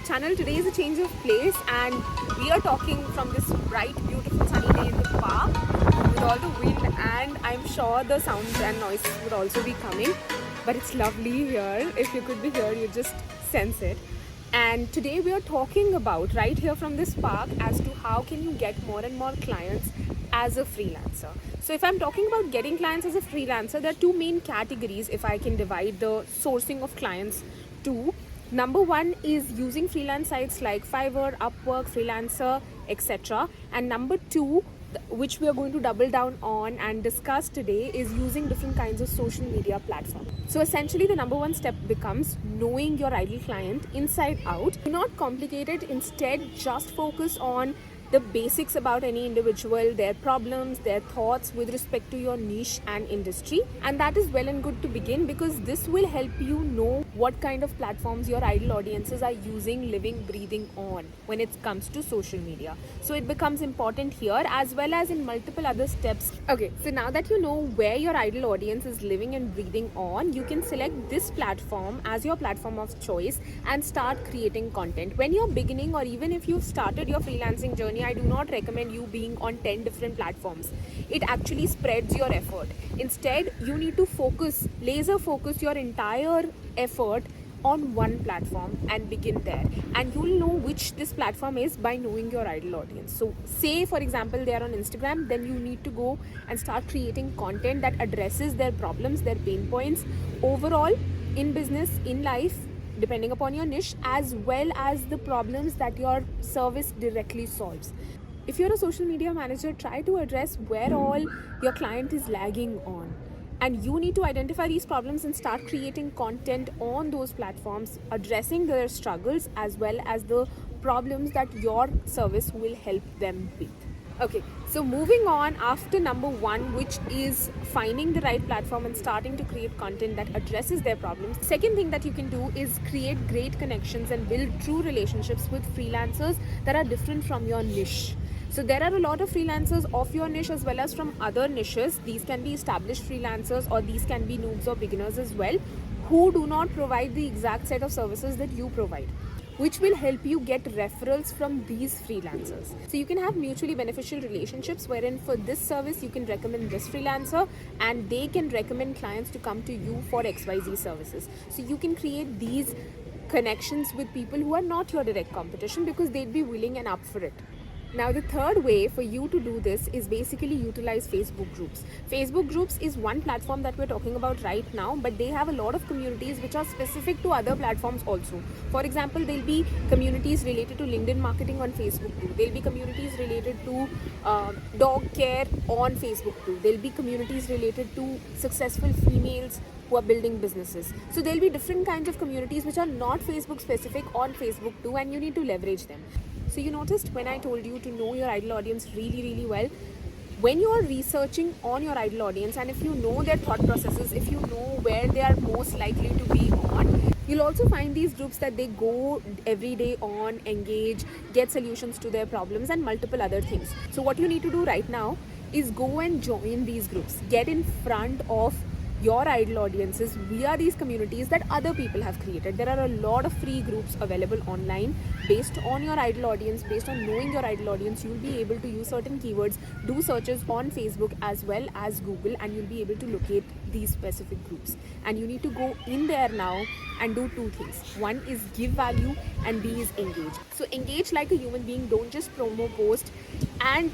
channel. Today is a change of place and we are talking from this bright, beautiful sunny day in the park with all the wind, and I'm sure the sounds and noises would also be coming, but it's lovely here. If you could be here, you just sense it. And today we are talking about right here from this park as to how can you get more and more clients as a freelancer. So if I'm talking about getting clients as a freelancer, there are two main categories if I can divide the sourcing of clients to. Number one is using freelance sites like Fiverr, Upwork, Freelancer, etc. And number two, which we are going to double down on and discuss today, is using different kinds of social media platforms. So essentially the number one step becomes knowing your ideal client inside out. Do not complicate it. Instead, just focus on the basics about any individual, their problems, their thoughts with respect to your niche and industry. And that is well and good to begin, because this will help you know what kind of platforms your ideal audiences are using, living, breathing on when it comes to social media. So it becomes important here as well as in multiple other steps. Okay, so now that you know where your ideal audience is living and breathing on, you can select this platform as your platform of choice and start creating content. When you're beginning, or even if you've started your freelancing journey, I do not recommend you being on 10 different platforms. It actually spreads your effort. Instead, you need to laser focus your entire effort on one platform and begin there. And you'll know which this platform is by knowing your ideal audience. So say for example they are on Instagram, then you need to go and start creating content that addresses their problems, their pain points overall in business, in life, depending upon your niche, as well as the problems that your service directly solves. If you're a social media manager, try to address where all your client is lagging on. And you need to identify these problems and start creating content on those platforms, addressing their struggles as well as the problems that your service will help them with. Okay, so moving on after number one, which is finding the right platform and starting to create content that addresses their problems. Second thing that you can do is create great connections and build true relationships with freelancers that are different from your niche. So there are a lot of freelancers of your niche as well as from other niches. These can be established freelancers or these can be noobs or beginners as well, who do not provide the exact set of services that you provide, which will help you get referrals from these freelancers. So you can have mutually beneficial relationships wherein for this service you can recommend this freelancer and they can recommend clients to come to you for XYZ services. So you can create these connections with people who are not your direct competition because they'd be willing and up for it. Now the third way for you to do this is basically utilize Facebook groups. Facebook groups is one platform that we're talking about right now, but they have a lot of communities which are specific to other platforms also. For example, there'll be communities related to LinkedIn marketing on Facebook group. There'll be communities related to dog care on Facebook group. There'll be communities related to successful females who are building businesses. So there'll be different kinds of communities which are not Facebook specific on Facebook too, and you need to leverage them. So you noticed when I told you to know your ideal audience really well, when you are researching on your ideal audience and if you know their thought processes, if you know where they are most likely to be on, you'll also find these groups that they go every day on, engage, get solutions to their problems and multiple other things. So what you need to do right now is go and join these groups. Get in front of your ideal audiences via these communities that other people have created. There are a lot of free groups available online based on your ideal audience. Based on knowing your ideal audience, you'll be able to use certain keywords, do searches on Facebook as well as Google, and you'll be able to locate these specific groups. And you need to go in there now and do two things. One is give value and B is engage. So engage like a human being, don't just promo post, and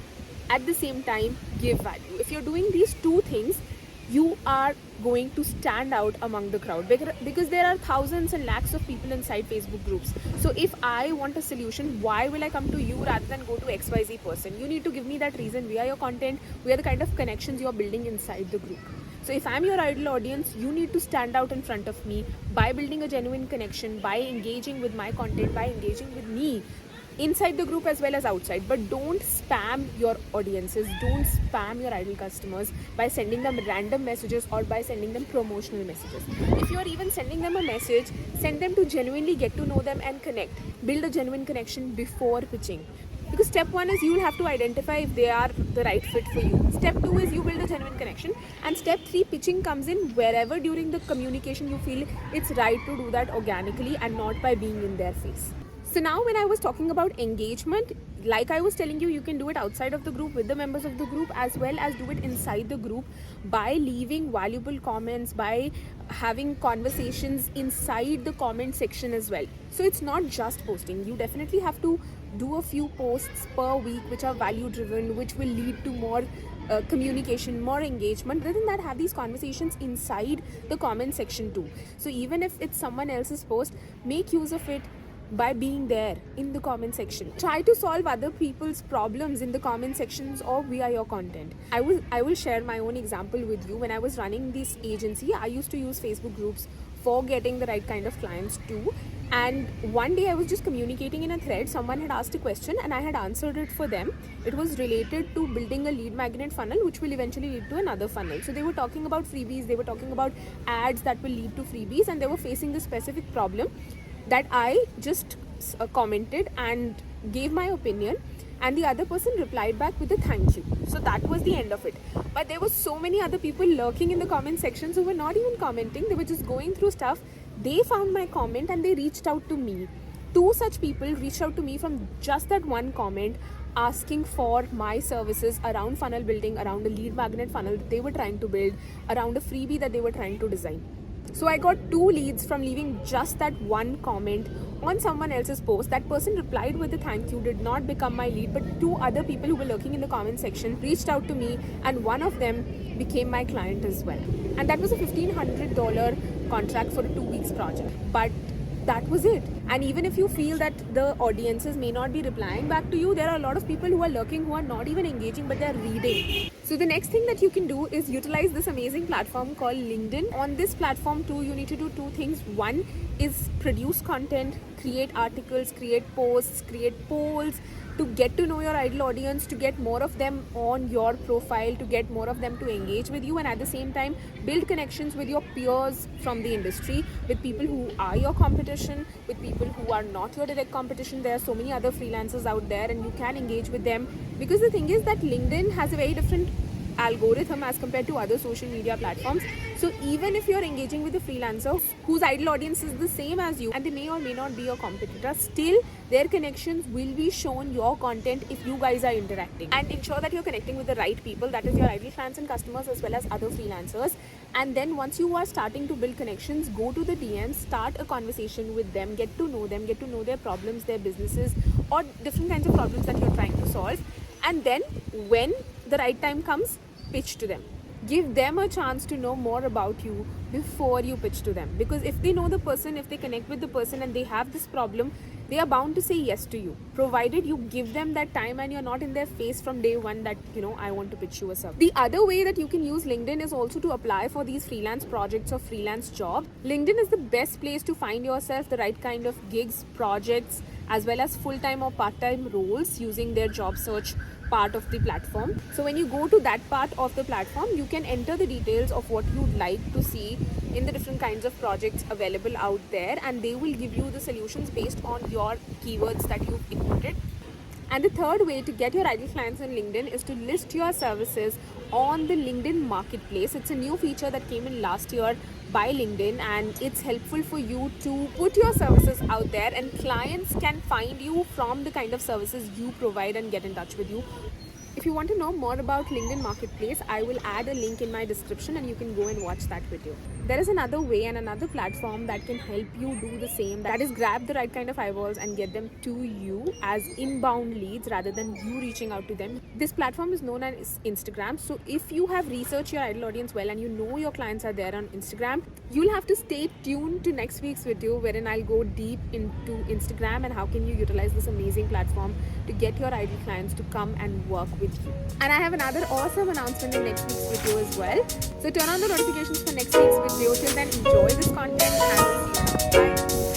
at the same time give value. If you're doing these two things, you are going to stand out among the crowd, because there are thousands and lakhs of people inside Facebook groups. So if I want a solution, why will I come to you rather than go to XYZ person? You need to give me that reason via your content, via the kind of connections you're building inside the group. So if I'm your ideal audience, you need to stand out in front of me by building a genuine connection, by engaging with my content, by engaging with me inside the group as well as outside. But don't spam your audiences, don't spam your ideal customers by sending them random messages or by sending them promotional messages. If you're even sending them a message, send them to genuinely get to know them and connect. Build a genuine connection before pitching. Because step one is you will have to identify if they are the right fit for you. Step two is you build a genuine connection. And step three, pitching comes in wherever during the communication you feel it's right to do that organically and not by being in their face. So now when I was talking about engagement, like I was telling you, you can do it outside of the group with the members of the group, as well as do it inside the group by leaving valuable comments, by having conversations inside the comment section as well. So it's not just posting. You definitely have to do a few posts per week which are value driven, which will lead to more communication, more engagement. Rather than that, have these conversations inside the comment section too. So even if it's someone else's post, make use of it by being there in the comment section. Try to solve other people's problems in the comment sections or via your content. I will share my own example with you. When I was running this agency, I used to use Facebook groups for getting the right kind of clients too. And one day I was just communicating in a thread. Someone had asked a question and I had answered it for them. It was related to building a lead magnet funnel, which will eventually lead to another funnel. So they were talking about freebies, they were talking about ads that will lead to freebies, and they were facing this specific problem that I just commented and gave my opinion, and the other person replied back with a thank you. So that was the end of it. But there were so many other people lurking in the comment sections who were not even commenting. They were just going through stuff. They found my comment and they reached out to me. 2 such people reached out to me from just that one comment, asking for my services around funnel building, around a lead magnet funnel that they were trying to build, around a freebie that they were trying to design. So I got 2 leads from leaving just that one comment on someone else's post. That person replied with a thank you, did not become my lead, but 2 other people who were lurking in the comment section reached out to me, and one of them became my client as well. And that was a $1,500 contract for a 2 weeks project. But that was it. And even if you feel that the audiences may not be replying back to you, there are a lot of people who are lurking, who are not even engaging, but they're reading. So the next thing that you can do is utilize this amazing platform called LinkedIn. On this platform too, you need to do 2 things. One is produce content, create articles, create posts, create polls, to get to know your ideal audience, to get more of them on your profile, to get more of them to engage with you, and at the same time build connections with your peers from the industry, with people who are your competition, with people who are not your direct competition. There are so many other freelancers out there and you can engage with them, because the thing is that LinkedIn has a very different algorithm as compared to other social media platforms. So even if you're engaging with a freelancer whose ideal audience is the same as you, and they may or may not be your competitor, still their connections will be shown your content if you guys are interacting. And ensure that you're connecting with the right people, that is your ideal clients and customers as well as other freelancers. And then once you are starting to build connections, go to the DMs, start a conversation with them, get to know them, get to know their problems, their businesses, or different kinds of problems that you're trying to solve. And then when the right time comes, pitch to them. Give them a chance to know more about you before you pitch to them, because if they know the person, if they connect with the person and they have this problem, they are bound to say yes to you, provided you give them that time and you're not in their face from day one that, I want to pitch you a service. The other way that you can use LinkedIn is also to apply for these freelance projects or freelance jobs. LinkedIn is the best place to find yourself the right kind of gigs, projects, as well as full-time or part-time roles using their job search part of the platform. So when you go to that part of the platform, you can enter the details of what you'd like to see in the different kinds of projects available out there, and they will give you the solutions based on your keywords that you've inputted. And the third way to get your ideal clients on LinkedIn is to list your services on the LinkedIn marketplace. It's a new feature that came in last year by LinkedIn, and it's helpful for you to put your services out there, and clients can find you from the kind of services you provide and get in touch with you. If you want to know more about LinkedIn Marketplace, I will add a link in my description and you can go and watch that video. There is another way and another platform that can help you do the same. That is, grab the right kind of eyeballs and get them to you as inbound leads rather than you reaching out to them. This platform is known as Instagram. So if you have researched your ideal audience well and you know your clients are there on Instagram, you'll have to stay tuned to next week's video, wherein I'll go deep into Instagram and how can you utilize this amazing platform to get your ideal clients to come and work with you. And I have another awesome announcement in next week's video as well. So turn on the notifications for next week's video. Till then, enjoy this content and I'll see you. Bye.